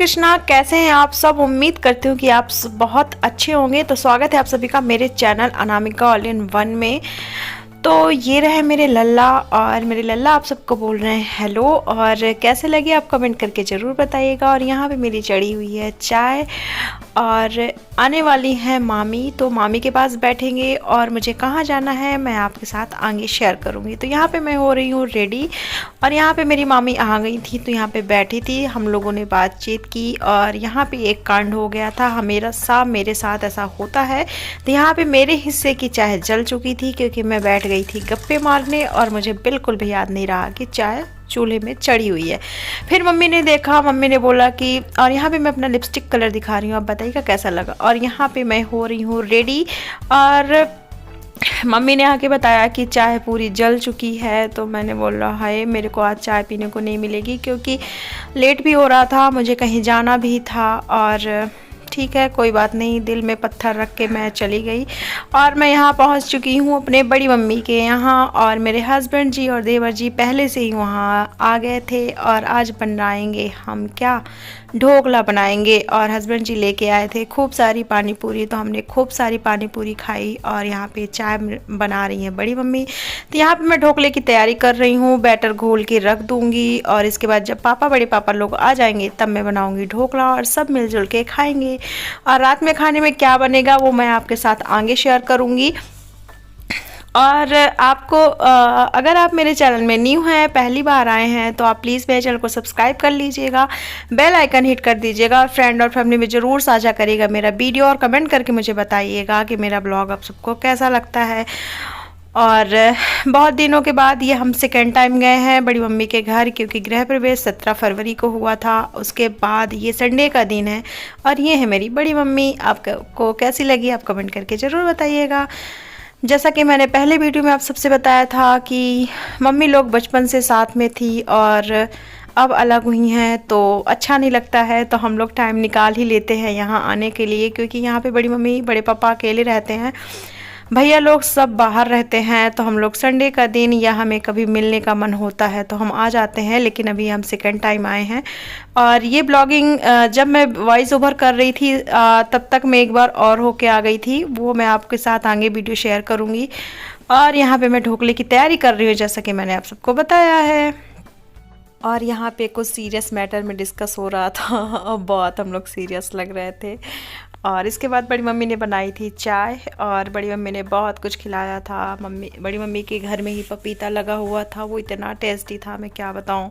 कृष्णा, कैसे हैं आप सब। उम्मीद करती हूँ कि आप बहुत अच्छे होंगे। तो स्वागत है आप सभी का मेरे channel Anamika all in one में। तो ये रहे मेरे लल्ला, और मेरे लल्ला आप सबको बोल रहे हैं हेलो। और कैसे लगे आप कमेंट करके ज़रूर बताइएगा। और यहाँ पे मेरी चढ़ी हुई है चाय, और आने वाली हैं मामी, तो मामी के पास बैठेंगे और मुझे कहाँ जाना है मैं आपके साथ आगे शेयर करूँगी। तो यहाँ पे मैं हो रही हूँ रेडी, और यहाँ पे मेरी मामी आ गई थी, तो यहाँ पे बैठी थी, हम लोगों ने बातचीत की। और यहाँ पे एक कांड हो गया था, हमेशा मेरे साथ ऐसा होता है। तो यहाँ पे मेरे हिस्से की चाय जल चुकी थी, क्योंकि मैं बैठ गई थी गप्पे मारने, और मुझे बिल्कुल भी याद नहीं रहा कि चाय चूल्हे में चढ़ी हुई है। फिर मम्मी ने देखा, मम्मी ने बोला कि, और यहाँ पे मैं अपना लिपस्टिक कलर दिखा रही हूँ, आप बताइएगा कैसा लगा। और यहाँ पे मैं हो रही हूँ रेडी, और मम्मी ने आके बताया कि चाय पूरी जल चुकी है। तो मैंने बोला हाय, मेरे को आज चाय पीने को नहीं मिलेगी, क्योंकि लेट भी हो रहा था, मुझे कहीं जाना भी था। और ठीक है, कोई बात नहीं, दिल में पत्थर रख के मैं चली गई। और मैं यहाँ पहुँच चुकी हूँ अपने बड़ी मम्मी के यहाँ, और मेरे हस्बैंड जी और देवर जी पहले से ही वहाँ आ गए थे। और आज बनाएंगे हम क्या, ढोकला बनाएंगे। और हस्बैंड जी लेके आए थे खूब सारी पानी पूरी, तो हमने खूब सारी पानी पूरी खाई। और यहाँ पे चाय बना रही हैं बड़ी मम्मी। तो यहाँ पे मैं ढोकले की तैयारी कर रही हूँ, बैटर घोल के रख दूँगी। और इसके बाद जब बड़े पापा लोग आ जाएंगे तब मैं बनाऊँगी ढोकला, और सब मिलजुल के खाएँगे। और रात में खाने में क्या बनेगा वो मैं आपके साथ आगे शेयर करूँगी। और आपको अगर आप मेरे चैनल में न्यू हैं, पहली बार आए हैं, तो आप प्लीज़ मेरे चैनल को सब्सक्राइब कर लीजिएगा, बेल आइकन हिट कर दीजिएगा, और फ्रेंड और फैमिली में ज़रूर साझा करिएगा मेरा वीडियो, और कमेंट करके मुझे बताइएगा कि मेरा ब्लॉग आप सबको कैसा लगता है। और बहुत दिनों के बाद ये हम सेकेंड टाइम गए हैं बड़ी मम्मी के घर, क्योंकि गृह प्रवेश 17 फरवरी को हुआ था। उसके बाद ये संडे का दिन है, और ये है मेरी बड़ी मम्मी। आपको कैसी लगी आप कमेंट करके ज़रूर बताइएगा। जैसा कि मैंने पहले वीडियो में आप सबसे बताया था कि मम्मी लोग बचपन से साथ में थी, और अब अलग हुई हैं, तो अच्छा नहीं लगता है। तो हम लोग टाइम निकाल ही लेते हैं यहाँ आने के लिए, क्योंकि यहाँ पे बड़ी मम्मी बड़े पापा अकेले रहते हैं, भैया लोग सब बाहर रहते हैं। तो हम लोग संडे का दिन, या हमें कभी मिलने का मन होता है तो हम आ जाते हैं। लेकिन अभी हम सेकेंड टाइम आए हैं। और ये ब्लॉगिंग जब मैं वॉइस ओवर कर रही थी तब तक मैं एक बार और होके आ गई थी, वो मैं आपके साथ आगे वीडियो शेयर करूँगी। और यहाँ पे मैं ढोकले की तैयारी कर रही हूँ, जैसा कि मैंने आप सबको बताया है। और यहाँ पे कुछ सीरियस मैटर में डिस्कस हो रहा था और बहुत हम लोग सीरियस लग रहे थे। और इसके बाद बड़ी मम्मी ने बनाई थी चाय, और बड़ी मम्मी ने बहुत कुछ खिलाया था। बड़ी मम्मी के घर में ही पपीता लगा हुआ था, वो इतना टेस्टी था मैं क्या बताऊं।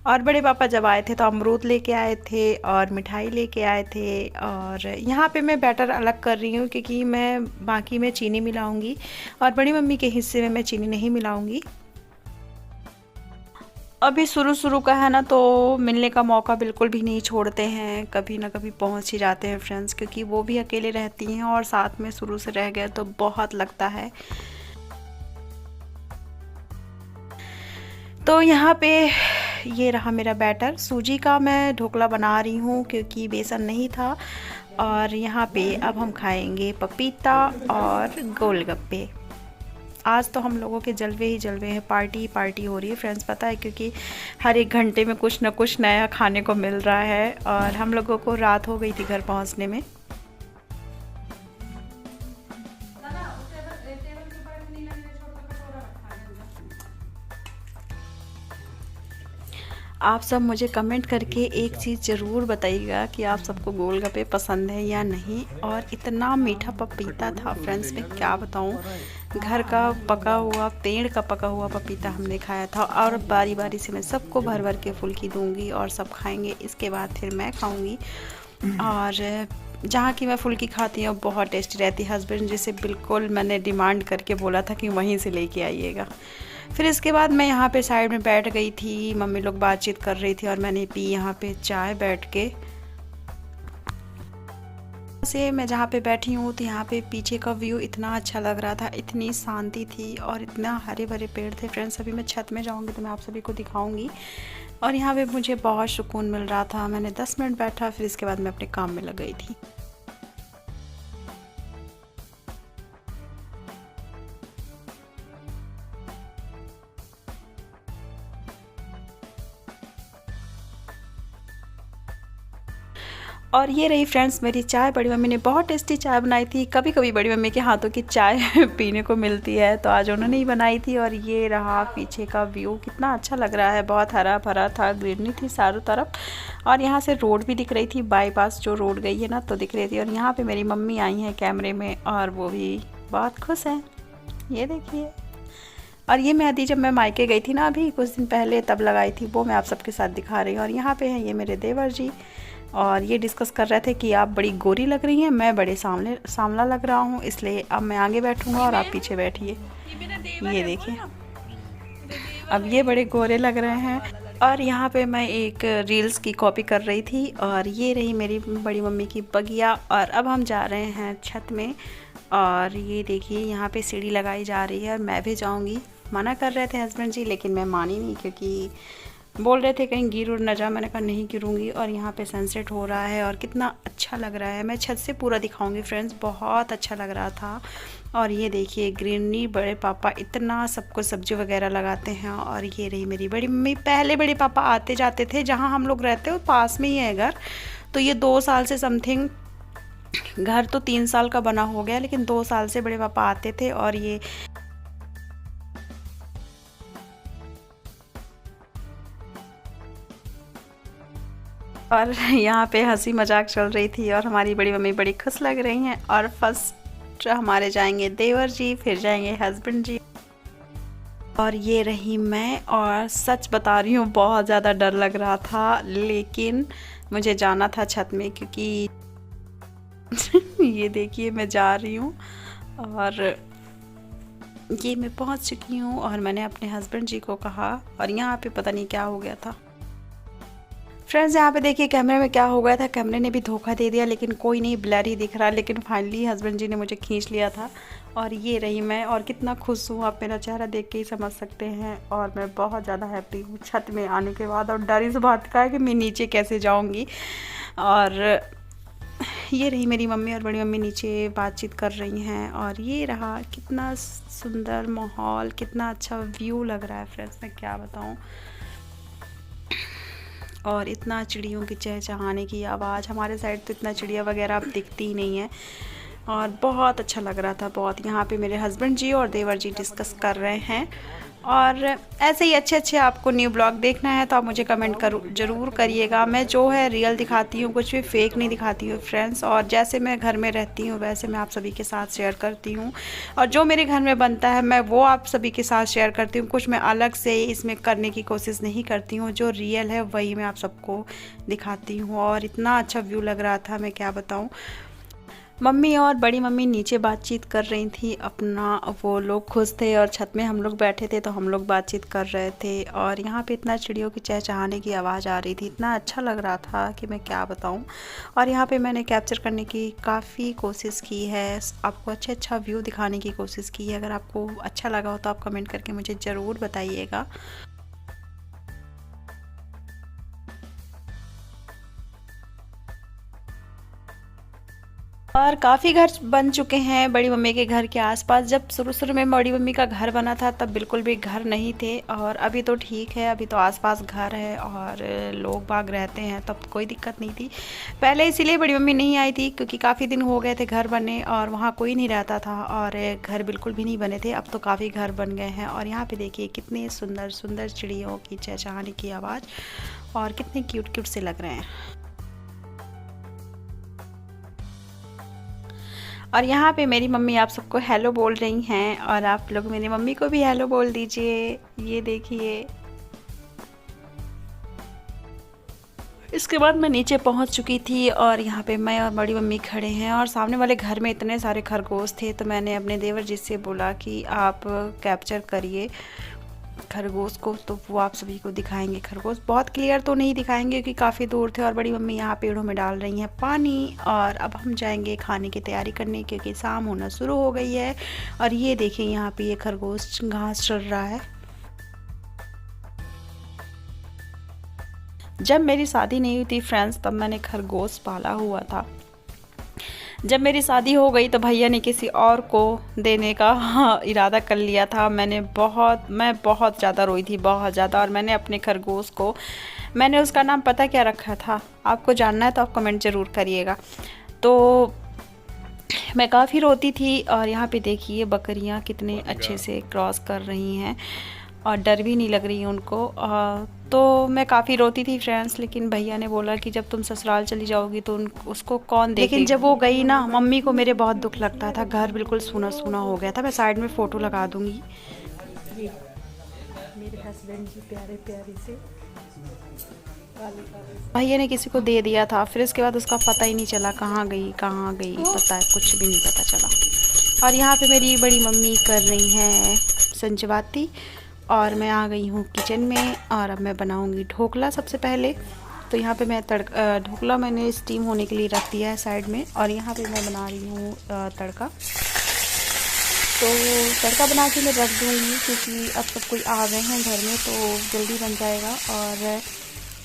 और बड़े पापा जब आए थे तो अमरूद लेके आए थे, और मिठाई लेके आए थे। और यहाँ पे मैं बैटर अलग कर रही हूँ, क्योंकि मैं बाकी में चीनी मिलाऊँगी, और बड़ी मम्मी के हिस्से में मैं चीनी नहीं मिलाऊँगी। अभी शुरू शुरू का है ना, तो मिलने का मौका बिल्कुल भी नहीं छोड़ते हैं, कभी ना कभी पहुंच ही जाते हैं फ्रेंड्स, क्योंकि वो भी अकेले रहती हैं, और साथ में शुरू से रह गए तो बहुत लगता है। तो यहाँ पे ये रहा मेरा बैटर, सूजी का मैं ढोकला बना रही हूँ, क्योंकि बेसन नहीं था। और यहाँ पे अब हम खाएंगे पपीता और गोलगप्पे। आज तो हम लोगों के जलवे ही जलवे हैं, पार्टी ही पार्टी हो रही है फ्रेंड्स, पता है, क्योंकि हर एक घंटे में कुछ ना कुछ नया खाने को मिल रहा है। और हम लोगों को रात हो गई थी घर पहुंचने में। आप सब मुझे कमेंट करके एक चीज़ ज़रूर बताइएगा कि आप सबको गोलगप्पे पसंद है या नहीं। और इतना मीठा पपीता था फ्रेंड्स, मैं क्या बताऊं, घर का पका हुआ, पेड़ का पका हुआ पपीता हमने खाया था। और बारी बारी से मैं सबको भर भर के फुल्की दूंगी, और सब खाएंगे, इसके बाद फिर मैं खाऊंगी। और जहाँ की मैं फुल्की खाती हूँ बहुत टेस्टी रहती है। हस्बैंड जी से बिल्कुल मैंने डिमांड करके बोला था कि वहीं से लेके आइएगा। फिर इसके बाद मैं यहाँ पे साइड में बैठ गई थी, मम्मी लोग बातचीत कर रही थी, और मैंने पी यहाँ पे चाय बैठ के। से मैं जहाँ पे बैठी हूँ तो यहाँ पे पीछे का व्यू इतना अच्छा लग रहा था, इतनी शांति थी, और इतना हरे भरे पेड़ थे फ्रेंड्स। अभी मैं छत में जाऊँगी तो मैं आप सभी को दिखाऊँगी। और यहाँ पे मुझे बहुत सुकून मिल रहा था। मैंने 10 मिनट बैठा, फिर इसके बाद मैं अपने काम में लग गई थी। और ये रही फ्रेंड्स मेरी चाय। बड़ी मम्मी ने बहुत टेस्टी चाय बनाई थी। कभी कभी बड़ी मम्मी के हाथों की चाय पीने को मिलती है, तो आज उन्होंने ही बनाई थी। और ये रहा पीछे का व्यू, कितना अच्छा लग रहा है। बहुत हरा भरा था, ग्रीनरी थी चारों तरफ। और यहाँ से रोड भी दिख रही थी, बाईपास जो रोड गई है ना, तो दिख रही थी। और यहाँ पर मेरी मम्मी आई हैं कैमरे में, और वो भी बहुत खुश हैं, ये देखिए। और ये मेहंदी जब मैं मायके गई थी ना अभी कुछ दिन पहले, तब लगाई थी, वो मैं आप सबके साथ दिखा रही हूँ। और यहाँ पे हैं ये मेरे देवर जी, और ये डिस्कस कर रहे थे कि आप बड़ी गोरी लग रही हैं, मैं बड़े सांवला लग रहा हूँ, इसलिए अब मैं आगे बैठूंगा और आप पीछे बैठिए। ये देखिए, अब ये बड़े गोरे लग रहे हैं। और यहाँ पे मैं एक रील्स की कॉपी कर रही थी। और ये रही मेरी बड़ी मम्मी की बगिया। और अब हम जा रहे हैं छत में। और ये देखिए यहाँ पे सीढ़ी लगाई जा रही है, और मैं भी जाऊँगी। मना कर रहे थे हस्बैंड जी, लेकिन मैं मानी नहीं, क्योंकि बोल रहे थे कहीं गिर उड़ न जा। मैंने कहा नहीं गिरूंगी। और यहाँ पे सनसेट हो रहा है, और कितना अच्छा लग रहा है। मैं छत से पूरा दिखाऊंगी फ्रेंड्स, बहुत अच्छा लग रहा था। और ये देखिए ग्रीनरी, बड़े पापा इतना सबको सब्जी वगैरह लगाते हैं। और ये रही मेरी बड़ी मम्मी। पहले बड़े पापा आते जाते थे, जहाँ हम लोग रहते हो पास में ही है घर, तो ये 2 साल से समथिंग, घर तो 3 साल का बना हो गया, लेकिन 2 साल से बड़े पापा आते थे। और ये और यहाँ पे हंसी मजाक चल रही थी, और हमारी बड़ी मम्मी बड़ी खुश लग रही हैं। और फर्स्ट हमारे जाएंगे देवर जी, फिर जाएंगे हस्बैंड जी। और ये रही मैं, और सच बता रही हूँ बहुत ज़्यादा डर लग रहा था, लेकिन मुझे जाना था छत में, क्योंकि ये देखिए मैं जा रही हूँ, और ये मैं पहुँच चुकी हूँ। और मैंने अपने हस्बैंड जी को कहा, और यहाँ पे पता नहीं क्या हो गया था फ्रेंड्स। यहाँ पे देखिए कैमरे में क्या हो गया था, कैमरे ने भी धोखा दे दिया, लेकिन कोई नहीं, ब्लर ही दिख रहा। लेकिन फाइनली हस्बैंड जी ने मुझे खींच लिया था। और ये रही मैं, और कितना खुश हूँ, आप मेरा चेहरा देख के ही समझ सकते हैं। और मैं बहुत ज़्यादा हैप्पी हूँ छत में आने के बाद। और डर इस बात का है कि मैं नीचे कैसे जाऊँगी। और ये रही मेरी मम्मी और बड़ी मम्मी नीचे बातचीत कर रही हैं। और ये रहा, कितना सुंदर माहौल, कितना अच्छा व्यू लग रहा है फ्रेंड्स, मैं क्या बताऊँ। और इतना चिड़ियों की चहचहाने की आवाज़, हमारे साइड तो इतना चिड़िया वगैरह अब दिखती ही नहीं है। और बहुत अच्छा लग रहा था बहुत। यहाँ पे मेरे हस्बैंड जी और देवर जी डिस्कस कर रहे हैं। और ऐसे ही अच्छे अच्छे आपको न्यू ब्लॉग देखना है तो आप मुझे कमेंट ज़रूर करिएगा। मैं जो है रियल दिखाती हूँ, कुछ भी फेक नहीं दिखाती हूँ फ्रेंड्स। और जैसे मैं घर में रहती हूँ वैसे मैं आप सभी के साथ शेयर करती हूँ, और जो मेरे घर में बनता है मैं वो आप सभी के साथ शेयर करती हूँ। कुछ मैं अलग से इसमें करने की कोशिश नहीं करती हूँ, जो रियल है वही मैं आप सबको दिखाती हूँ। और इतना अच्छा व्यू लग रहा था, मैं क्या बताऊँ। मम्मी और बड़ी मम्मी नीचे बातचीत कर रही थी अपना, वो लोग खुश थे, और छत में हम लोग बैठे थे तो हम लोग बातचीत कर रहे थे। और यहाँ पे इतना चिड़ियों की चहचहाने की आवाज़ आ रही थी, इतना अच्छा लग रहा था कि मैं क्या बताऊँ। और यहाँ पे मैंने कैप्चर करने की काफ़ी कोशिश की है, आपको अच्छा व्यू दिखाने की कोशिश की है। अगर आपको अच्छा लगा हो तो आप कमेंट करके मुझे ज़रूर बताइएगा। और काफ़ी घर बन चुके हैं बड़ी मम्मी के घर के आसपास। जब शुरू शुरू में बड़ी मम्मी का घर बना था तब बिल्कुल भी घर नहीं थे, और अभी तो ठीक है, अभी तो आसपास घर है और लोग बाग रहते हैं, तब कोई दिक्कत नहीं थी। पहले इसीलिए बड़ी मम्मी नहीं आई थी क्योंकि काफ़ी दिन हो गए थे घर बने और वहाँ कोई नहीं रहता था, और घर बिल्कुल भी नहीं बने थे। अब तो काफ़ी घर बन गए हैं। और यहाँ पर देखिए कितने सुंदर सुंदर चिड़ियों की चहचहाने की आवाज़, और कितने क्यूट क्यूट से लग रहे हैं। और यहाँ पे मेरी मम्मी आप सबको हेलो बोल रही हैं, और आप लोग मेरी मम्मी को भी हेलो बोल दीजिए। ये देखिए, इसके बाद मैं नीचे पहुँच चुकी थी, और यहाँ पे मैं और बड़ी मम्मी खड़े हैं। और सामने वाले घर में इतने सारे खरगोश थे, तो मैंने अपने देवर जी से बोला कि आप कैप्चर करिए खरगोश को, तो वो आप सभी को दिखाएंगे। खरगोश बहुत क्लियर तो नहीं दिखाएंगे क्योंकि काफ़ी दूर थे। और बड़ी मम्मी यहाँ पेड़ों में डाल रही हैं पानी। और अब हम जाएंगे खाने की तैयारी करने क्योंकि शाम होना शुरू हो गई है। और ये देखिए यहाँ पे ये खरगोश घास चल रहा है। जब मेरी शादी नहीं हुई थी फ्रेंड्स, तब मैंने खरगोश पाला हुआ था। जब मेरी शादी हो गई तो भैया ने किसी और को देने का इरादा कर लिया था। मैं बहुत ज़्यादा रोई थी, बहुत ज़्यादा। और मैंने अपने खरगोश को मैंने उसका नाम पता क्या रखा था, आपको जानना है तो आप कमेंट ज़रूर करिएगा। तो मैं काफ़ी रोती थी और यहाँ पे देखिए बकरियाँ कितने अच्छे से क्रॉस कर रही हैं और डर भी नहीं लग रही उनको। तो मैं काफ़ी रोती थी फ्रेंड्स, लेकिन भैया ने बोला कि जब तुम ससुराल चली जाओगी तो उसको कौन देखेगा। लेकिन जब वो गई ना, मम्मी को मेरे बहुत दुख लगता था, घर बिल्कुल सूना सूना हो गया था। मैं साइड में फ़ोटो लगा दूँगी। ये मेरे हस्बैंड जी प्यारे प्यारे से भैया ने किसी को दे दिया था, फिर इसके बाद उसका पता ही नहीं चला कहाँ गई पता है कुछ भी नहीं पता चला। और यहाँ पे मेरी बड़ी मम्मी कर रही हैं संजवाती और मैं आ गई हूँ किचन में और अब मैं बनाऊँगी ढोकला सबसे पहले। तो यहाँ पे मैं ढोकला मैंने स्टीम होने के लिए रख दिया है साइड में और यहाँ पे मैं बना रही हूँ तड़का। तो तड़का बना के मैं रख दूँगी क्योंकि अब सब कोई आ गए हैं घर में तो जल्दी बन जाएगा। और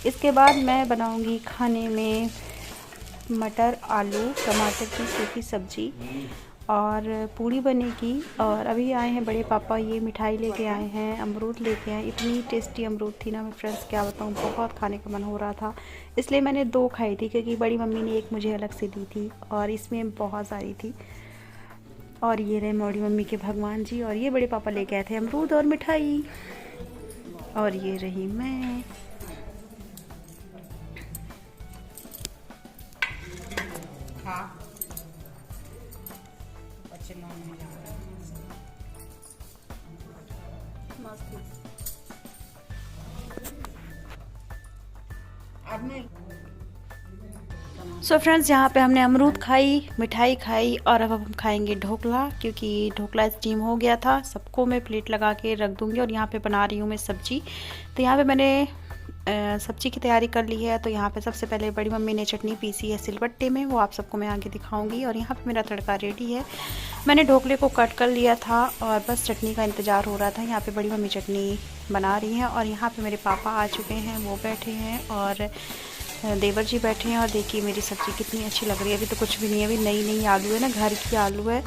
इसके बाद मैं बनाऊँगी खाने में मटर आलू टमाटर की सूखी सब्ज़ी और पूड़ी बनेगी। और अभी आए हैं बड़े पापा, ये मिठाई लेके आए हैं, अमरूद लेके आए। इतनी टेस्टी अमरूद थी ना, मैं फ्रेंड्स क्या बताऊँ, बहुत खाने का मन हो रहा था, इसलिए मैंने 2 खाई थी क्योंकि बड़ी मम्मी ने एक मुझे अलग से दी थी और इसमें बहुत सारी थी। और ये रहे बड़ी मम्मी के भगवान जी और ये बड़े पापा लेके आए थे अमरूद और मिठाई और ये रही मैं। सो फ्रेंड्स, यहाँ पे हमने अमरूद खाई, मिठाई खाई और अब हम खाएंगे ढोकला क्योंकि ढोकला स्टीम हो गया था। सबको मैं प्लेट लगा के रख दूँगी और यहाँ पे बना रही हूँ मैं सब्ज़ी। तो यहाँ पे मैंने सब्ज़ी की तैयारी कर ली है। तो यहाँ पे सबसे पहले बड़ी मम्मी ने चटनी पीसी है सिलबट्टे में, वो आप सबको मैं आगे दिखाऊंगी। और यहाँ पे मेरा तड़का रेडी है। मैंने ढोकले को कट कर लिया था और बस चटनी का इंतज़ार हो रहा था। यहाँ पे बड़ी मम्मी चटनी बना रही हैं और यहाँ पे मेरे पापा आ चुके हैं, वो बैठे हैं और देवर जी बैठे हैं। और देखिए मेरी सब्ज़ी कितनी अच्छी लग रही है। अभी तो कुछ भी नहीं है, अभी नई नई आलू है ना, घर की आलू है।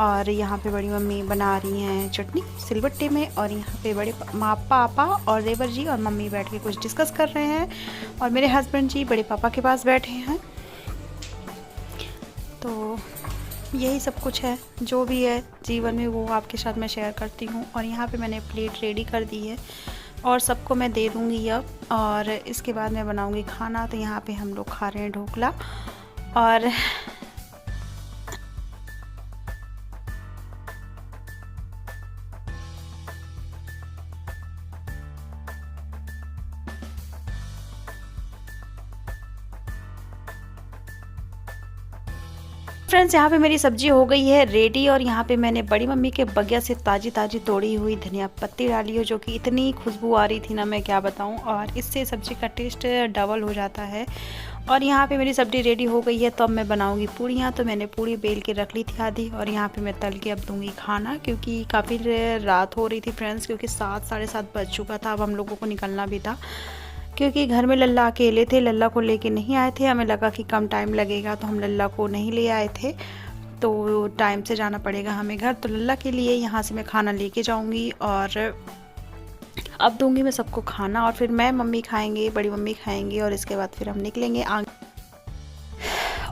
और यहाँ पे बड़ी मम्मी बना रही हैं चटनी सिलबट्टे में और यहाँ पे बड़े पापा और देवर जी और मम्मी बैठ के कुछ डिस्कस कर रहे हैं और मेरे हस्बैंड जी बड़े पापा के पास बैठे हैं। तो यही सब कुछ है, जो भी है जीवन में वो आपके साथ मैं शेयर करती हूँ। और यहाँ पे मैंने प्लेट रेडी कर दी है और सबको मैं दे दूँगी अब। और इसके बाद मैं बनाऊँगी खाना। तो यहाँ पे हम लोग खा रहे हैं ढोकला और फ्रेंड्स, यहाँ पे मेरी सब्जी हो गई है रेडी। और यहाँ पे मैंने बड़ी मम्मी के बगिया से ताज़ी ताज़ी तोड़ी हुई धनिया पत्ती डाली है, जो कि इतनी खुशबू आ रही थी ना, मैं क्या बताऊँ। और इससे सब्ज़ी का टेस्ट डबल हो जाता है। और यहाँ पे मेरी सब्ज़ी रेडी हो गई है। तो अब मैं बनाऊँगी पूड़ियाँ। तो मैंने पूड़ी बेल के रख ली थी आधी और यहाँ पे मैं तल के अब दूँगी खाना, क्योंकि काफ़ी रात हो रही थी फ्रेंड्स, क्योंकि 7 साढ़े 7 बज चुका था। अब हम लोगों को निकलना भी था क्योंकि घर में लल्ला अकेले थे, लल्ला को लेके नहीं आए थे। हमें लगा कि कम टाइम लगेगा तो हम लल्ला को नहीं ले आए थे। तो टाइम से जाना पड़ेगा हमें घर। तो लल्ला के लिए यहाँ से मैं खाना लेके जाऊँगी और अब दूँगी मैं सबको खाना और फिर मैं मम्मी खाएंगे, बड़ी मम्मी खाएंगे और इसके बाद फिर हम निकलेंगे आगे।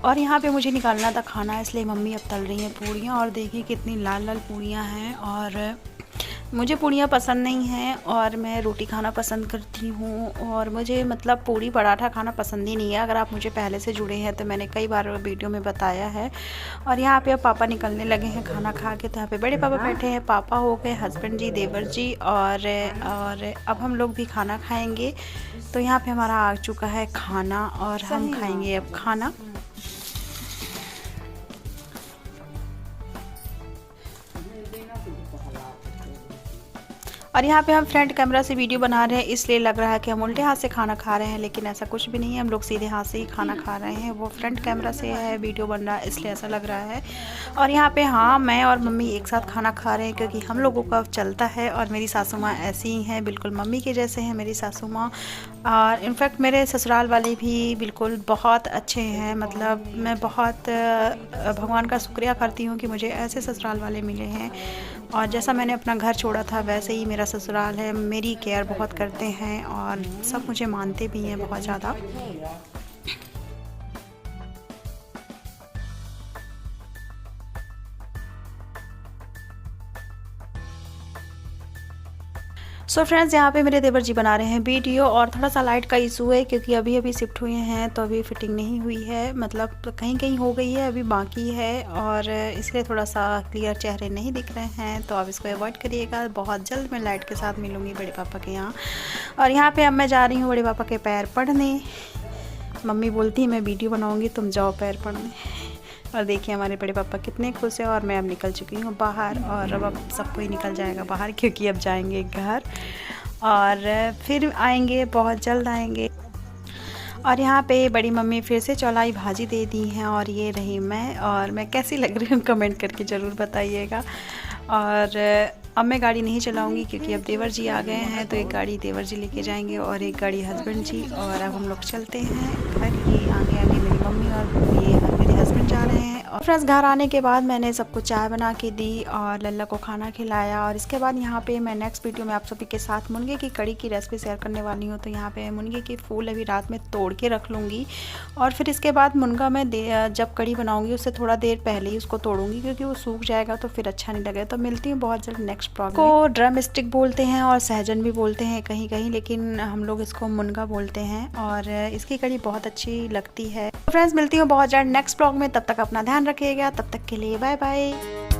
और यहाँ पे मुझे निकालना था खाना, इसलिए मम्मी अब तल रही हैं पूड़ियाँ। और देखिए कितनी लाल लाल पूड़ियाँ हैं। और मुझे पूड़ियाँ पसंद नहीं हैं और मैं रोटी खाना पसंद करती हूँ। और मुझे मतलब पूड़ी पराठा खाना पसंद ही नहीं है। अगर आप मुझे पहले से जुड़े हैं तो मैंने कई बार वीडियो में बताया है। और यहाँ पे अब पापा निकलने लगे हैं खाना खा के। तो यहाँ पे बड़े पापा बैठे हैं, पापा हो गए, हस्बैंड जी, देवर जी और अब हम लोग भी खाना खाएँगे। तो यहाँ पर हमारा आ चुका है खाना और हम खाएँगे अब खाना। और यहाँ पे हम फ्रंट कैमरा से वीडियो बना रहे हैं, इसलिए लग रहा है कि हम उल्टे हाथ से खाना खा रहे हैं, लेकिन ऐसा कुछ भी नहीं है। हम लोग सीधे हाथ से ही खाना खा रहे हैं। वो फ्रंट कैमरा से है, वीडियो बन रहा है, इसलिए ऐसा लग रहा है। और यहाँ पे हाँ, मैं और मम्मी एक साथ खाना खा रहे हैं क्योंकि हम लोगों का चलता है। और मेरी सासू माँ ऐसी ही हैं, बिल्कुल मम्मी के जैसे हैं मेरी सासू माँ। और इनफैक्ट मेरे ससुराल वाले भी बिल्कुल बहुत अच्छे हैं। मतलब मैं बहुत भगवान का शुक्रिया करती हूँ कि मुझे ऐसे ससुराल वाले मिले हैं। और जैसा मैंने अपना घर छोड़ा था वैसे ही मेरा ससुराल है, मेरी केयर बहुत करते हैं और सब मुझे मानते भी हैं बहुत ज़्यादा। सो फ्रेंड्स, यहाँ पे मेरे देवर जी बना रहे हैं वीडियो और थोड़ा सा लाइट का इशू है क्योंकि अभी अभी शिफ्ट हुए हैं तो अभी फिटिंग नहीं हुई है, मतलब कहीं कहीं हो गई है, अभी बाकी है और इसलिए थोड़ा सा क्लियर चेहरे नहीं दिख रहे हैं, तो आप इसको अवॉइड करिएगा। बहुत जल्द मैं लाइट के साथ मिलूँगी बड़े पापा के यहाँ। और यहाँ पर अब मैं जा रही हूँ बड़े पापा के पैर पढ़ने। मम्मी बोलती है मैं वीडियो बनाऊँगी, तुम जाओ पैर पढ़ने। और देखिए हमारे बड़े पापा कितने खुश हैं। और मैं अब निकल चुकी हूँ बाहर और अब सब कोई निकल जाएगा बाहर क्योंकि अब जाएंगे घर और फिर आएंगे, बहुत जल्द आएंगे। और यहाँ पे बड़ी मम्मी फिर से चौलाई भाजी दे दी हैं और ये रही मैं। और मैं कैसी लग रही हूँ कमेंट करके ज़रूर बताइएगा। और अब मैं गाड़ी नहीं चलाऊँगी क्योंकि अब देवर जी आ गए हैं, तो एक गाड़ी देवर जी लेके जाएंगे और एक गाड़ी हस्बैंड जी। और अब हम लोग चलते हैं घर। ये आगे आगे मेरी मम्मी और ये मेरे हस्बैंड जा रहे हैं। और फ्रेंड्स, घर आने के बाद मैंने सबको चाय बना के दी और लल्ला को खाना खिलाया। और इसके बाद यहाँ पे मैं नेक्स्ट वीडियो में आप सभी के साथ मुनगे की कड़ी की रेसिपी शेयर करने वाली हूँ। तो यहाँ पे मुनगे के फूल अभी रात में तोड़ के रख लूँगी और फिर इसके बाद मुनगा मैं जब कड़ी बनाऊँगी उससे थोड़ा देर पहले ही उसको तोड़ूँगी क्योंकि वो सूख जाएगा तो फिर अच्छा नहीं लगेगा। तो मिलती हूँ बहुत जल्द नेक्स्ट प्रोग्राम को। ड्रम स्टिक बोलते हैं और सहजन भी बोलते हैं कहीं कहीं, लेकिन हम लोग इसको मुनगा बोलते हैं और इसकी कड़ी बहुत अच्छी लगती है। फ्रेंड्स, मिलती हूँ बहुत जल्द नेक्स्ट ब्लॉग में, तब तक अपना ध्यान रखिएगा। तब तक के लिए बाय बाय।